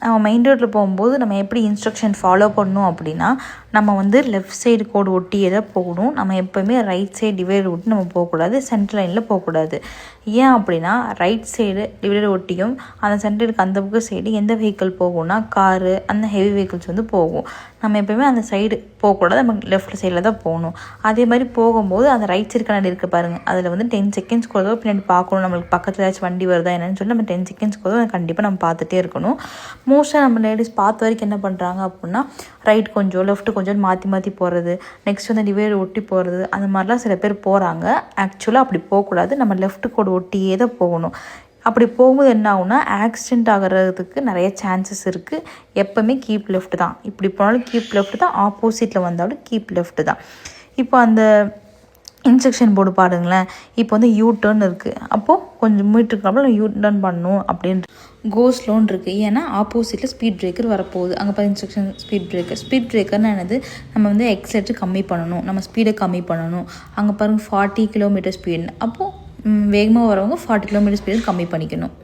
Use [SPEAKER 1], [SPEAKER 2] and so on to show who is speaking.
[SPEAKER 1] நம்ம மெயின் ரோட்டில் போகும்போது நம்ம எப்படி இன்ஸ்ட்ரக்ஷன் ஃபாலோ பண்ணணும் அப்படின்னா, நம்ம வந்து லெஃப்ட் சைடு கோடு ஒட்டியே தான் போகணும். நம்ம எப்போவுமே ரைட் சைடு டிவைடர் ஒட்டி நம்ம போகக்கூடாது, சென்டர் லைனில் போகக்கூடாது. ஏன் அப்படின்னா, ரைட் சைடு டிவைடர் ஒட்டியும் அந்த சென்டருக்கு அந்த பக்கம் சைடு எந்த வெஹிக்கிள் போகும்னா காரு, அந்த ஹெவி வெஹிக்கிள்ஸ் வந்து போகும். நம்ம எப்போயுமே அந்த சைடு போகக்கூடாது, நம்ம லெஃப்ட் சைடில் தான் போகணும். அதே மாதிரி போகும்போது அந்த ரைட் சைடு கண்ணாடி இருக்குது பாருங்கள், அதில் வந்து 10 செகண்ட்ஸ் கூட பின்னாடி பார்க்கணும். நம்மளுக்கு பக்கத்தில் ஏதாச்சும் வண்டி வருதா என்னன்னு சொல்லி நம்ம 10 செகண்ட்ஸ் கூட கண்டிப்பாக நம்ம பார்த்துட்டே இருக்கணும். மோஸ்ட்டாக நம்ம லேடிஸ் பார்த்த வரைக்கும் என்ன பண்ணுறாங்க அப்படின்னா, ரைட் கொஞ்சம் லெஃப்ட்டு கொஞ்சம் மாற்றி மாற்றி போகிறது, நெக்ஸ்ட் வந்து டிவைடர் ஒட்டி போகிறது, அந்த மாதிரிலாம் சில பேர் போகிறாங்க. ஆக்சுவலாக அப்படி போகக்கூடாது, நம்ம லெஃப்ட் கோடு ஒட்டியே தான் போகணும். அப்படி போகும்போது என்ன ஆகுனா, ஆக்சிடெண்ட் ஆகிறதுக்கு நிறைய சான்சஸ் இருக்குது. எப்போவுமே கீப் லெஃப்ட் தான், இப்படி போனாலும் கீப் லெஃப்ட் தான், ஆப்போசிட்டில் வந்தாலும் கீப் லெஃப்ட் தான். இப்போ அந்த இன்ஸ்ட்ரக்ஷன் போர்டு பாருங்களேன். இப்போ வந்து யூ டர்ன் இருக்குது, அப்போது கொஞ்சம் மீட்டருக்கு அப்புறம் யூ டர்ன் பண்ணணும் அப்படின்ற கோ ஸ்லோன் இருக்குது. ஏன்னா ஆப்போசிட்டில் ஸ்பீட் பிரேக்கர் வரப்போகுது. அங்கே பார்த்து இன்ஸ்ட்ரக்ஷன் ஸ்பீட் பிரேக்கர்னு என்னது, நம்ம வந்து எக்ஸலேட்டர் கம்மி பண்ணணும், நம்ம ஸ்பீடை கம்மி பண்ணணும். அங்கே பாருங்கள் 40 கிலோமீட்டர் ஸ்பீடு, அப்போது வேகமாக வரவங்க 40 கிலோமீட்டர் ஸ்பீடு கம்மி பண்ணிக்கணும்.